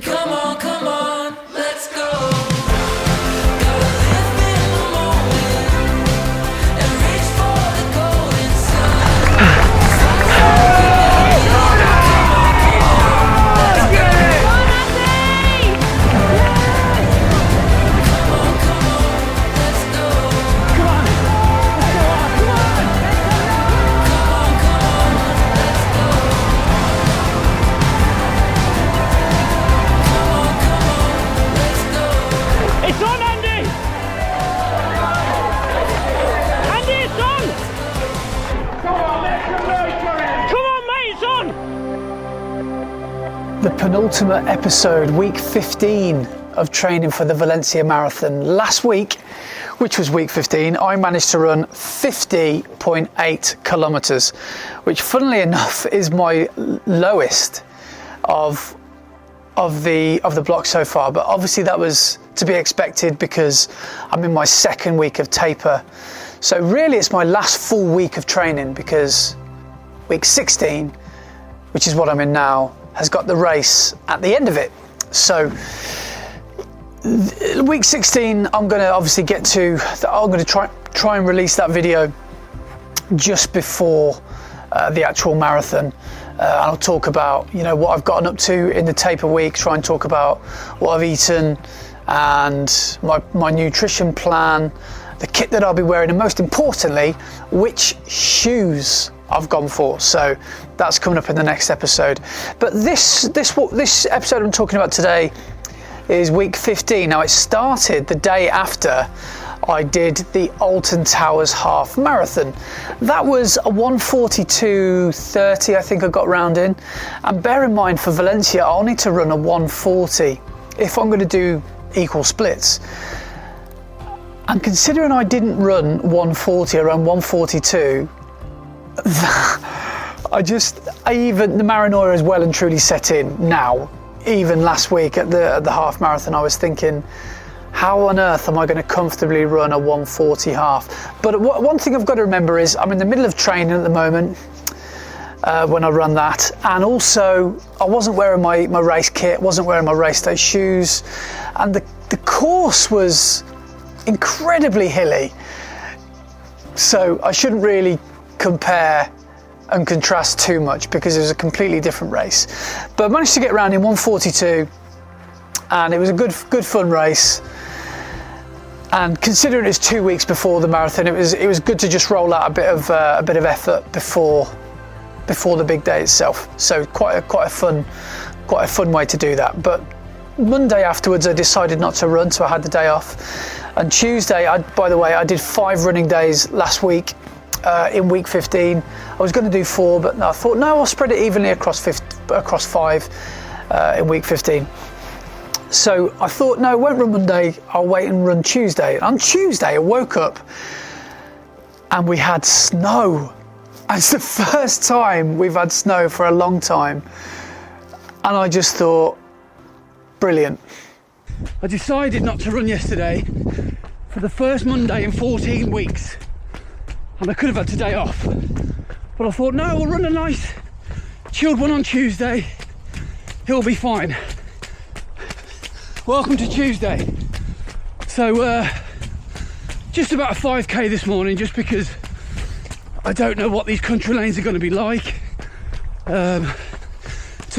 Come on, let's go. Gotta live in the moment and reach for the golden sun. It's on, Andy! Andy, it's on! Come on, make some noise for him! Come on, mate, it's on! The penultimate episode, week 15 of training for the Valencia Marathon. Last week, which was week 15, I managed to run 50.8 kilometers, which funnily enough is my lowest of the block so far, but obviously that was to be expected because I'm in my second week of taper. So really it's my last full week of training because week 16, which is what I'm in now, has got the race at the end of it. So week 16, I'm going to obviously get to, I'm going to try and release that video just before the actual marathon. I'll talk about, you know, what I've gotten up to in the taper week, try and talk about what I've eaten and my nutrition plan, the kit that I'll be wearing, and most importantly, which shoes I've gone for. So that's coming up in the next episode. But this episode I'm talking about today is week 15. Now it started the day after I did the Alton Towers half marathon. That was a 1:42:30, I think I got round in. And bear in mind, for Valencia, I'll need to run a 1:40 if I'm going to do equal splits. And considering I didn't run 1:40, around 1:42, even the paranoia is well and truly set in now. Even last week at the half marathon, I was thinking, how on earth am I going to comfortably run a 1:40 half? But one thing I've got to remember is I'm in the middle of training at the moment when I run that, and also I wasn't wearing my race kit, wasn't wearing my race day shoes, and the course was incredibly hilly, so I shouldn't really compare and contrast too much because it was a completely different race. But I managed to get around in 1:42, and it was a good fun race. And considering it's 2 weeks before the marathon, it was good to just roll out a bit of effort before the big day itself. So quite a fun way to do that. But Monday afterwards, I decided not to run, so I had the day off. And Tuesday, by the way, I did 5 running days last week in week 15. I was going to do 4, but no, I thought no, I'll spread it evenly across 5 in week 15. So I thought, no, I won't run Monday, I'll wait and run Tuesday. And on Tuesday, I woke up and we had snow. And it's the first time we've had snow for a long time. And I just thought, brilliant. I decided not to run yesterday for the first Monday in 14 weeks. And I could have had today off. But I thought, no, we'll run a nice chilled one on Tuesday. It'll be fine. Welcome to Tuesday. So just about a 5k this morning, just because I don't know what these country lanes are going to be like. To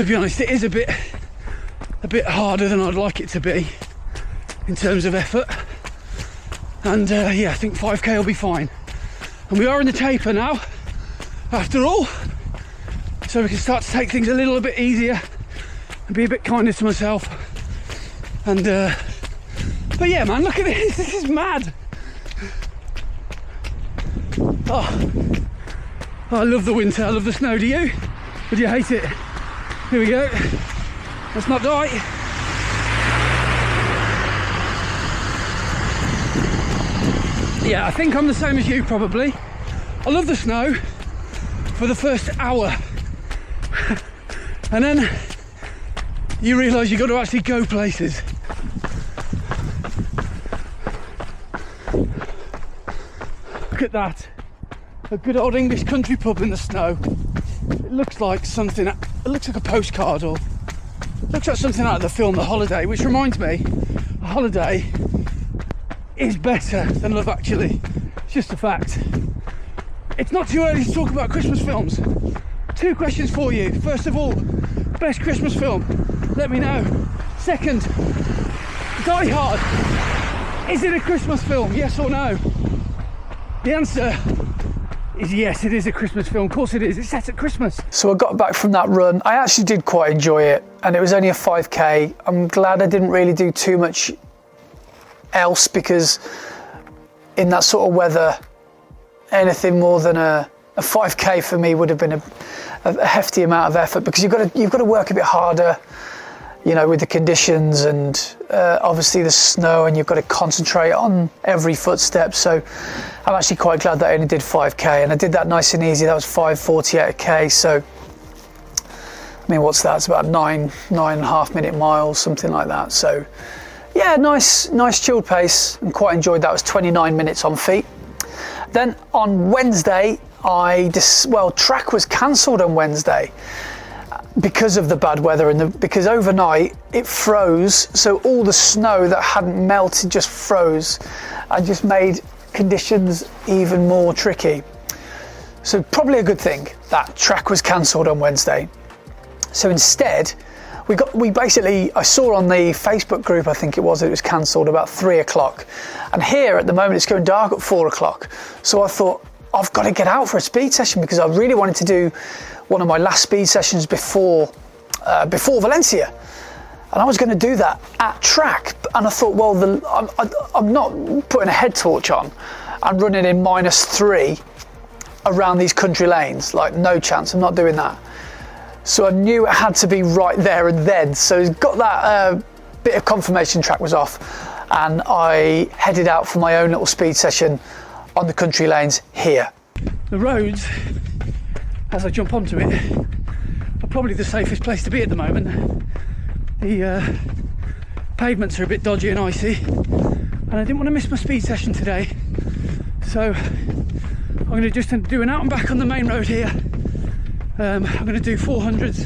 be honest, it is a bit harder than I'd like it to be in terms of effort. And yeah, I think 5k will be fine. And we are in the taper now, after all, so we can start to take things a little bit easier and be a bit kinder to myself. And but yeah, man, look at this. This is mad. Oh, I love the winter. I love the snow. Do you? Or do you hate it? Here we go. Let's not die. Yeah, I think I'm the same as you probably. I love the snow for the first hour. And then you realise you've got to actually go places. Look at that. A good old English country pub in the snow. It looks like something, it looks like a postcard or looked at something out of the film The Holiday, which reminds me, A Holiday is better than Love Actually. It's just a fact. It's not too early to talk about Christmas films. 2 questions for you. First of all, best Christmas film? Let me know. Second, Die Hard. Is it a Christmas film? Yes or no? The answer is yes, it is a Christmas film. Of course it is. It's set at Christmas. So I got back from that run. I actually did quite enjoy it, and it was only a 5k. I'm glad I didn't really do too much else, because in that sort of weather, anything more than a 5k for me would have been a hefty amount of effort, because you've got to work a bit harder, you know, with the conditions and obviously the snow, and you've got to concentrate on every footstep. So I'm actually quite glad that I only did 5k, and I did that nice and easy. That was 5:48 a k. So I mean, what's that? It's about 9.5 minute miles, something like that. So yeah, nice chilled pace, and quite enjoyed that. It was 29 minutes on feet. Then on Wednesday, track was cancelled on Wednesday because of the bad weather, and because overnight it froze, so all the snow that hadn't melted just froze and just made conditions even more tricky. So probably a good thing that track was cancelled on Wednesday. So instead, I saw on the Facebook group, I think it was cancelled about 3 o'clock. And here at the moment it's going dark at 4 o'clock. So I thought, I've got to get out for a speed session, because I really wanted to do one of my last speed sessions before Valencia. And I was going to do that at track. And I thought, well, I'm not putting a head torch on and running in -3 around these country lanes. Like, no chance, I'm not doing that. So I knew it had to be right there and then. So got that bit of confirmation track was off, and I headed out for my own little speed session on the country lanes here. The roads, as I jump onto it, are probably the safest place to be at the moment. The pavements are a bit dodgy and icy, and I didn't want to miss my speed session today. So I'm going to just do an out and back on the main road here. I'm going to do 400s,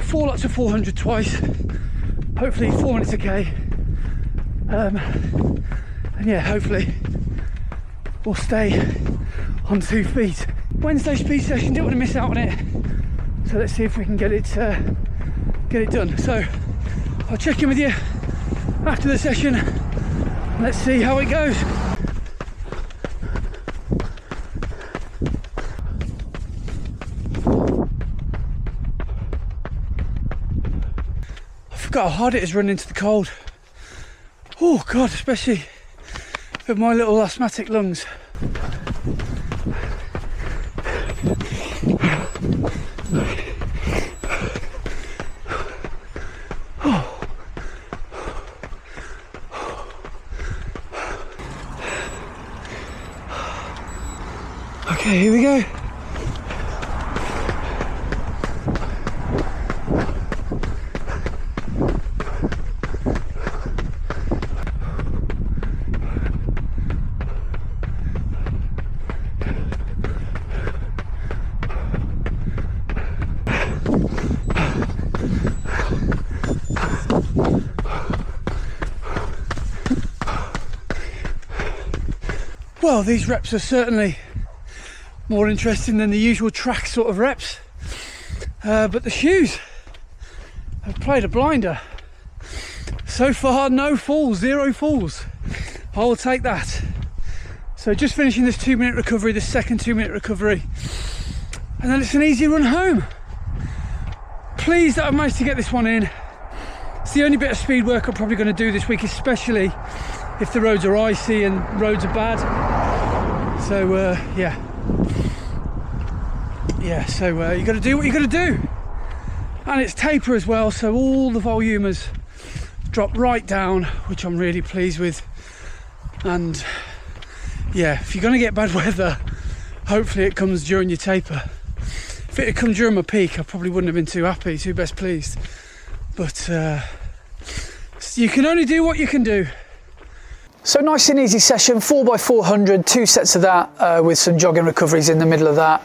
4 lots of 400 twice, hopefully 4 minutes a k. And yeah, hopefully we'll stay on 2 feet. Wednesday speed session, didn't want to miss out on it. So let's see if we can get it done. So I'll check in with you after the session. Let's see how it goes. I forgot how hard it is running into the cold. Oh God, especially with my little asthmatic lungs. Okay, here we go. Well, these reps are certainly more interesting than the usual track sort of reps, but the shoes have played a blinder. So far, no falls, 0 falls. I will take that. So just finishing this 2-minute recovery, the second 2-minute recovery, and then it's an easy run home. Pleased that I've managed to get this one in. It's the only bit of speed work I'm probably going to do this week, especially if the roads are icy and roads are bad. So so you got to do what you got to do, and it's taper as well, so all the volume has dropped right down, which I'm really pleased with. And yeah, if you're going to get bad weather, hopefully it comes during your taper. If it had come during my peak, I probably wouldn't have been too best pleased, but you can only do what you can do. So nice and easy session, 4x400, 2 sets of that with some jogging recoveries in the middle of that.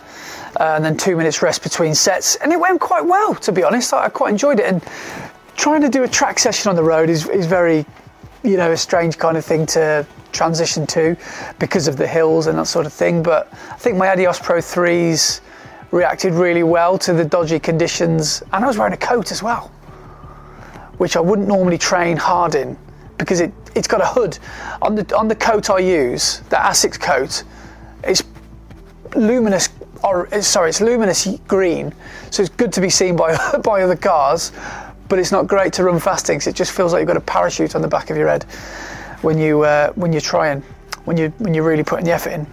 and then 2 minutes rest between sets, and it went quite well, to be honest. I quite enjoyed it, and trying to do a track session on the road is very, you know, a strange kind of thing to transition to because of the hills and that sort of thing. But I think my Adios Pro 3s reacted really well to the dodgy conditions, and I was wearing a coat as well, which I wouldn't normally train hard in, because it's got a hood on the coat I use, the Asics coat. It's luminous, it's luminous green, so it's good to be seen by other cars, but it's not great to run fast in, because it just feels like you've got a parachute on the back of your head when you're really putting the effort in.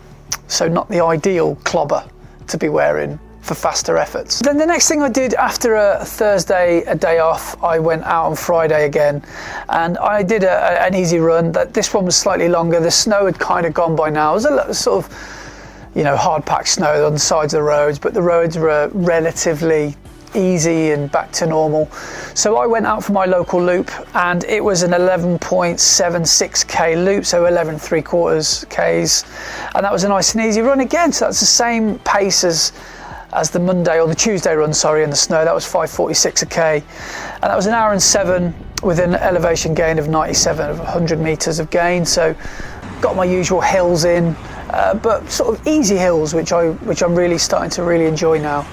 So not the ideal clobber to be wearing for faster efforts. Then the next thing I did after a Thursday, a day off, I went out on Friday again, and I did an easy run. This one was slightly longer. The snow had kind of gone by now. It was a sort of, you know, hard packed snow on the sides of the roads, but the roads were relatively easy and back to normal. So I went out for my local loop, and it was an 11.76k loop, so 11 3/4 Ks, and that was a nice and easy run again. So that's the same pace as the Monday or the Tuesday run, sorry, in the snow. That was 5.46 a K, and that was an hour and 7 with an elevation gain of 97 of 100 meters of gain. So got my usual hills in, but sort of easy hills, which I'm really starting to really enjoy now.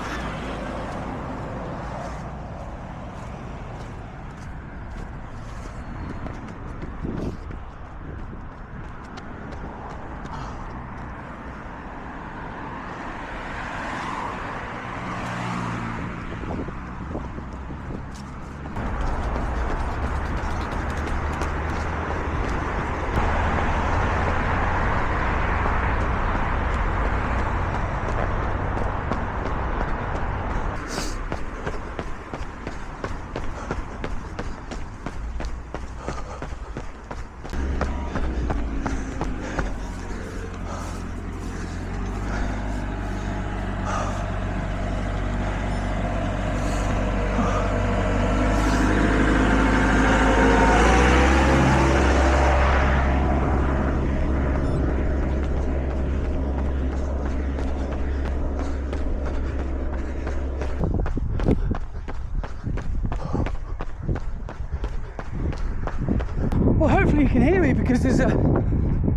Well, hopefully you can hear me, because there's a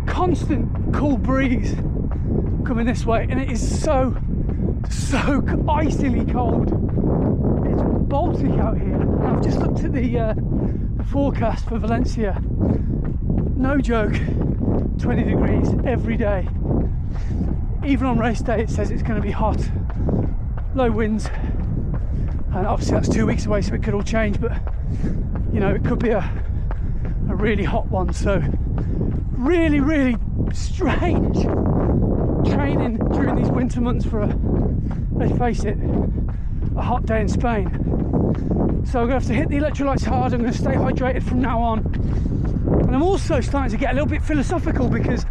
constant cool breeze coming this way, and it is so icily cold. It's Baltic out here. And I've just looked at the forecast for Valencia. No joke, 20 degrees every day. Even on race day, it says it's going to be hot, low winds, and obviously that's 2 weeks away, so it could all change. But you know, it could be a really hot one. So really strange training during these winter months for let's face it, a hot day in Spain. So I'm gonna have to hit the electrolytes hard. I'm gonna stay hydrated from now on, and I'm also starting to get a little bit philosophical, because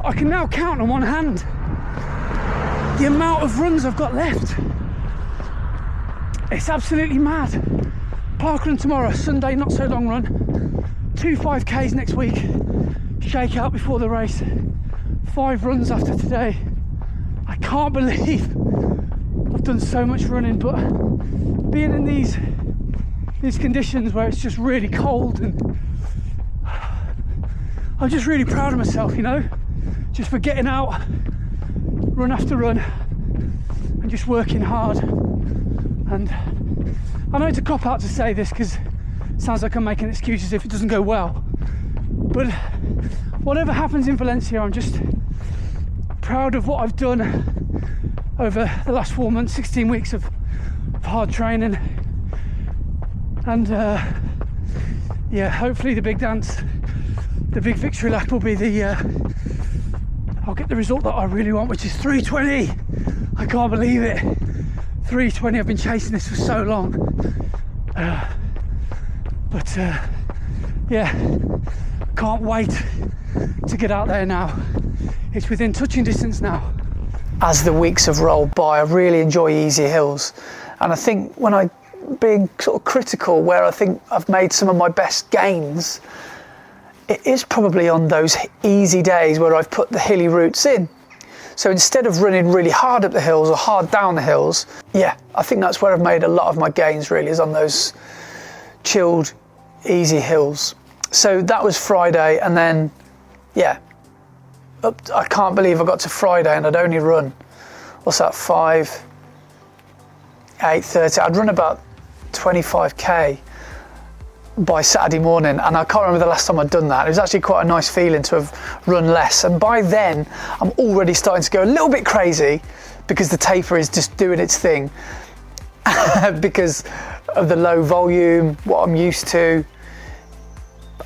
I can now count on one hand the amount of runs I've got left. It's absolutely mad. Parkrun tomorrow, Sunday not so long run, 2 5Ks next week, shake out before the race, 5 runs after today. I can't believe I've done so much running, but being in these conditions where it's just really cold, and I'm just really proud of myself, you know, just for getting out run after run and just working hard. And I know it's a cop out to say this, because it sounds like I'm making excuses if it doesn't go well, but whatever happens in Valencia, I'm just proud of what I've done over the last 4 months, 16 weeks of hard training. And yeah, hopefully the big dance, the big victory lap will be I'll get the result that I really want, which is 3:20. I can't believe it. 3:20. I've been chasing this for so long. But yeah, can't wait to get out there now. It's within touching distance now. As the weeks have rolled by, I really enjoy easy hills, and I think when I being sort of critical, where I think I've made some of my best gains, it is probably on those easy days where I've put the hilly routes in. So instead of running really hard up the hills or hard down the hills, yeah, I think that's where I've made a lot of my gains really, is on those chilled, easy hills. So that was Friday, and then, yeah, I can't believe I got to Friday and I'd only run, what's that, 8:30. I'd run about 25k by Saturday morning, and I can't remember the last time I'd done that. It was actually quite a nice feeling to have run less, and by then I'm already starting to go a little bit crazy because the taper is just doing its thing because of the low volume, what I'm used to.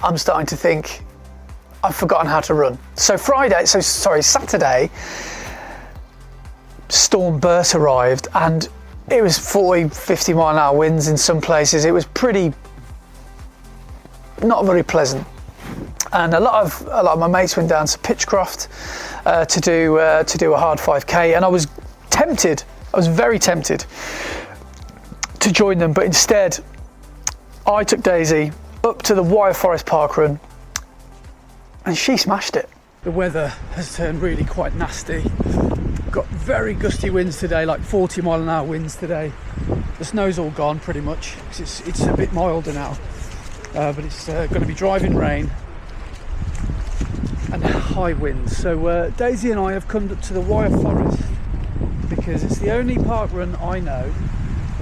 I'm starting to think I've forgotten how to run. So Saturday, storm burst arrived, and it was 40-50 mile an hour winds in some places. It was pretty not very pleasant, and a lot of my mates went down to Pitchcroft to do a hard 5k, and I was very tempted to join them, but instead I took Daisy up to the Wire Forest parkrun, and she smashed it. The weather has turned really quite nasty. Got very gusty winds today, like 40 mile an hour winds today. The snow's all gone pretty much, because it's a bit milder now, but it's going to be driving rain and high winds. So Daisy and I have come up to the Wire Forest because it's the only parkrun I know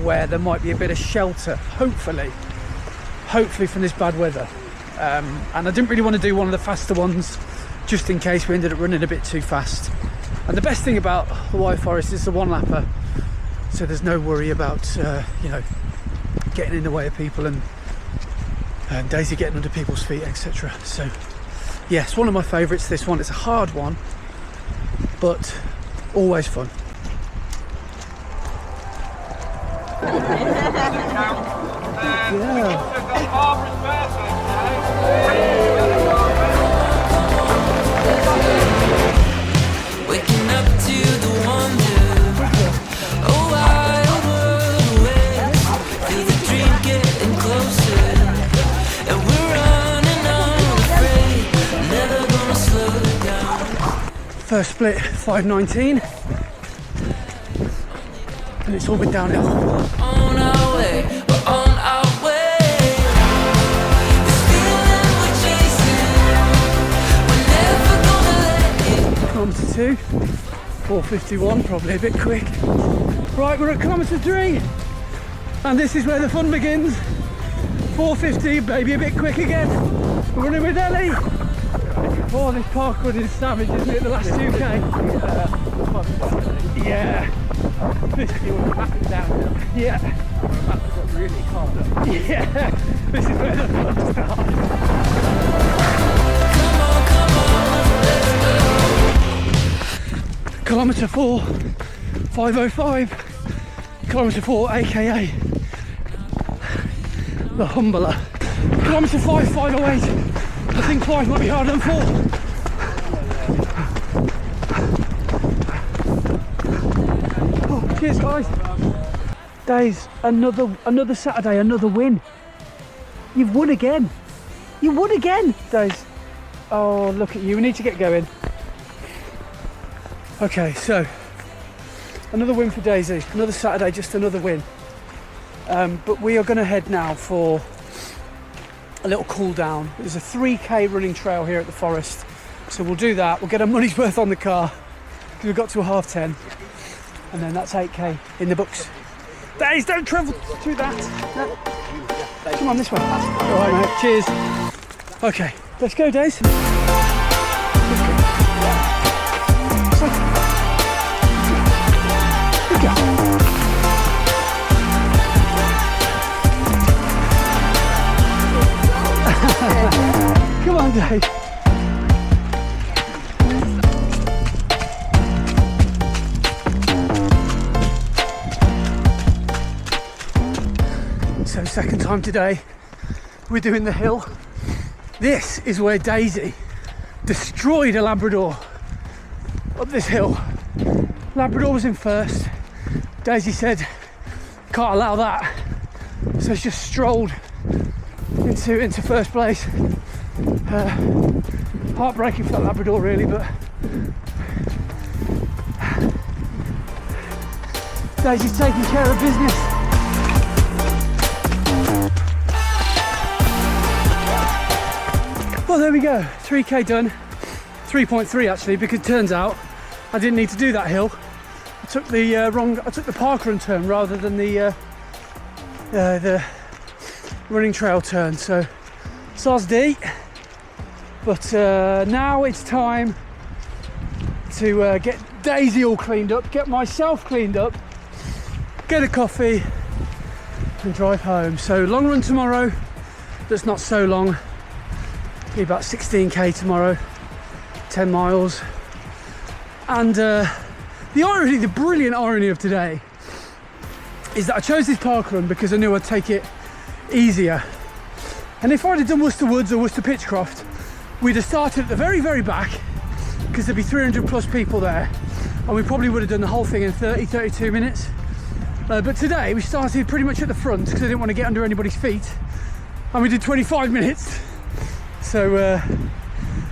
where there might be a bit of shelter, hopefully from this bad weather. And I didn't really want to do one of the faster ones just in case we ended up running a bit too fast. And the best thing about the Wire Forest is the one lapper, so there's no worry about getting in the way of people and Daisy getting under people's feet, etc. So yes, one of my favourites, this one. It's a hard one, but always fun. Yeah. Waking up to the wonder. Oh, wild world away. Feel the dream getting closer. And we're running unafraid. Never gonna slow down. First split 5:19, and it's all been downhill. On our way, we're on our way. This feeling we're chasing. We're never gonna let it. Kilometre 2, 4:51, probably a bit quick. Right, we're at kilometre 3, and this is where the fun begins. 4:50, maybe a bit quick again. We're running with Ellie. Oh, this parkrun is savage, isn't it? The last 2k. Yeah. This is downhill. Yeah. Really hard. Yeah. This is where the fun starts. Kilometre 4, 5:05. Kilometre 4, aka the Humbler. Kilometre 5, 5:08. I think 5 might be harder than 4. Oh, cheers, guys. Days, another Saturday, another win. You've won again. You won again, Days. Oh, look at you. We need to get going. Okay, so another win for Daisy. Another Saturday, just another win. But we are going to head now for a little cool down. There's a 3k running trail here at the forest, so we'll do that. We'll get our money's worth on the car because we've got to a 10:30, and then that's 8k in the books. Days, don't travel through that. No. Come on this way. All right, mate. Cheers. Okay, let's go, Days. Good go. Come on, Dave. So second time today, we're doing the hill. This is where Daisy destroyed a Labrador up this hill. Labrador was in first. Daisy said, can't allow that. So she just strolled into first place. Heartbreaking for that Labrador really, but Daisy's taking care of business. Well, there we go, 3k done. 3.3 actually, because it turns out I didn't need to do that hill. I took the parkrun turn rather than the running trail turn, so SOSD. But now it's time to get Daisy all cleaned up, get myself cleaned up, get a coffee and drive home. So long run tomorrow, that's not so long, be about 16k tomorrow, 10 miles. And the brilliant irony of today is that I chose this parkrun because I knew I'd take it easier. And if I'd have done Worcester Woods or Worcester Pitchcroft, we'd have started at the very, very back, because there'd be 300 plus people there, and we probably would have done the whole thing in 32 minutes. But today we started pretty much at the front because I didn't want to get under anybody's feet, and we did 25 minutes. So,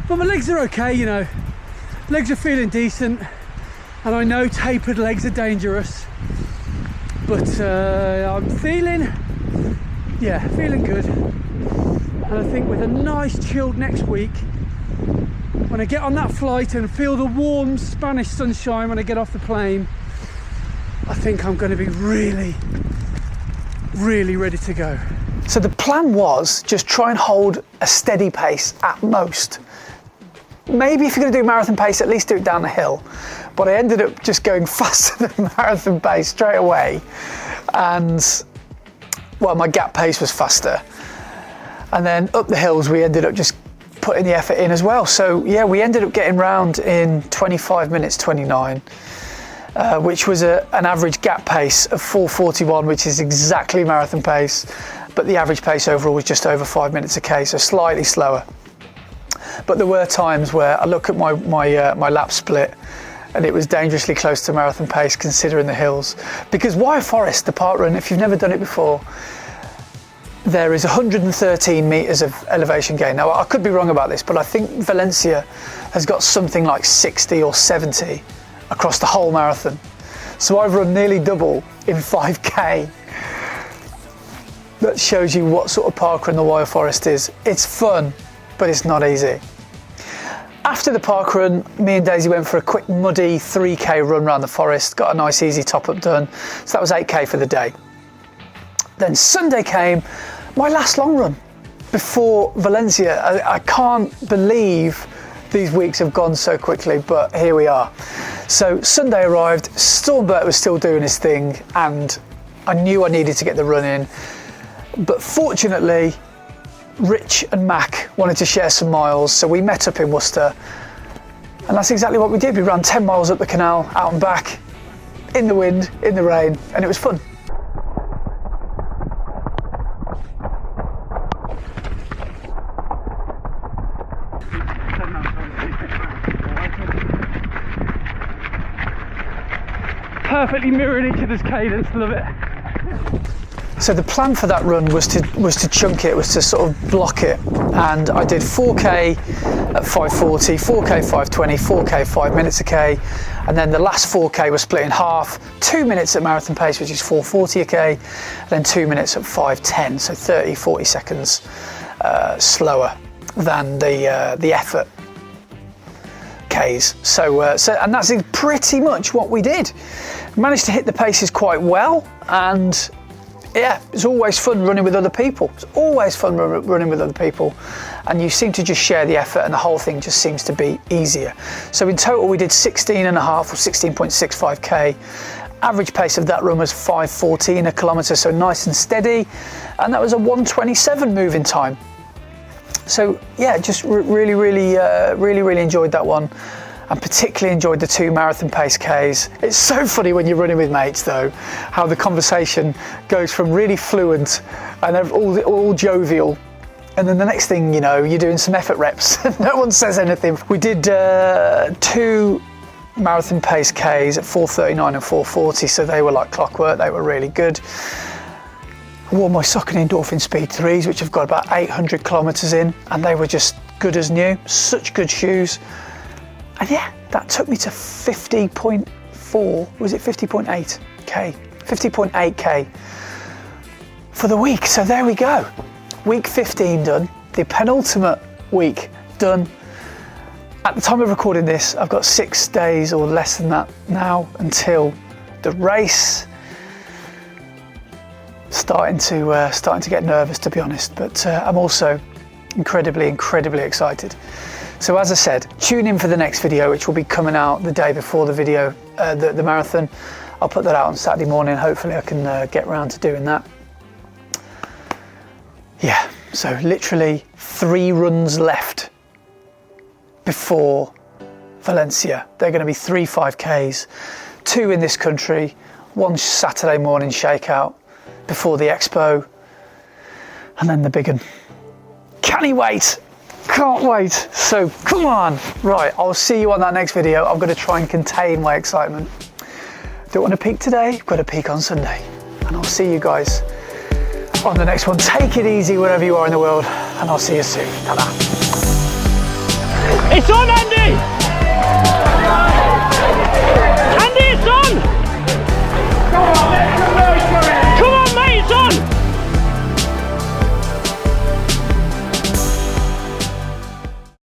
but my legs are okay, you know. Legs are feeling decent, and I know tapered legs are dangerous, but I'm feeling good. And I think with a nice chilled next week, when I get on that flight and feel the warm Spanish sunshine when I get off the plane, I think I'm going to be really, really ready to go. So the plan was just try and hold a steady pace at most. Maybe if you're going to do marathon pace, at least do it down the hill. But I ended up just going faster than marathon pace straight away. And, well, my gap pace was faster. And then up the hills, we ended up just putting the effort in as well. So yeah, we ended up getting round in 25 minutes 29, which was an average gap pace of 4:41, which is exactly marathon pace. But the average pace overall was just over 5 minutes a k, so slightly slower. But there were times where I look at my lap split, and it was dangerously close to marathon pace considering the hills. Because Wire Forest, the parkrun, if you've never done it before, there is 113 metres of elevation gain. Now, I could be wrong about this, but I think Valencia has got something like 60 or 70 across the whole marathon. So I've run nearly double in 5k. That shows you what sort of parkrun the Wire Forest is. It's fun, but it's not easy. After the parkrun, me and Daisy went for a quick muddy 3k run around the forest, got a nice easy top up done. So that was 8k for the day. Then Sunday came, my last long run before Valencia. I can't believe these weeks have gone so quickly, but here we are. So Sunday arrived, Stormbert was still doing his thing, and I knew I needed to get the run in. But fortunately, Rich and Mac wanted to share some miles, so we met up in Worcester, and that's exactly what we did. We ran 10 miles up the canal, out and back, in the wind, in the rain, and it was fun. Perfectly mirroring each other's cadence, love it. So the plan for that run was to chunk it, was to sort of block it, and I did 4k at 5:40, 4k 5:20, 4k 5 minutes a k, and then the last 4k was split in half, 2 minutes at marathon pace, which is 4:40 a k, and then 2 minutes at 5:10, so 30-40 seconds slower than the effort Ks. So and that's pretty much what we did. Managed to hit the paces quite well, and yeah, it's always fun running with other people. It's always fun running with other people, and you seem to just share the effort, and the whole thing just seems to be easier. So in total we did 16.5 or 16.65k. Average pace of that run was 5:14 a kilometre, so nice and steady, and that was a 1:27 moving time. So yeah, just really enjoyed that one, and particularly enjoyed the 2 marathon pace Ks. It's so funny when you're running with mates though, how the conversation goes from really fluent and all jovial, and then the next thing you know, you're doing some effort reps and no one says anything. We did 2 marathon pace Ks at 4:39 and 4:40, so they were like clockwork, they were really good. I wore my Saucony Endorphin Speed 3s, which have got about 800 kilometres in, and they were just good as new, such good shoes. And yeah, that took me to 50.4, was it 50.8k 50.8k for the week. So there we go. Week 15 done. The penultimate week done. At the time of recording this, I've got 6 days or less than that now until the race. Starting to get nervous, to be honest, but I'm also incredibly excited. So as I said, tune in for the next video, which will be coming out the day before the video, the marathon. I'll put that out on Saturday morning. Hopefully I can get around to doing that. Yeah, so literally 3 runs left before Valencia. They're going to be 3 5Ks, 2 in this country, 1 Saturday morning shakeout before the expo, and then the big one. Can't wait. So come on. Right, I'll see you on that next video. I'm going to try and contain my excitement. Don't want to peak today, got to peak on Sunday. And I'll see you guys on the next one. Take it easy wherever you are in the world, and I'll see you soon. Ta-da. It's on, Andy!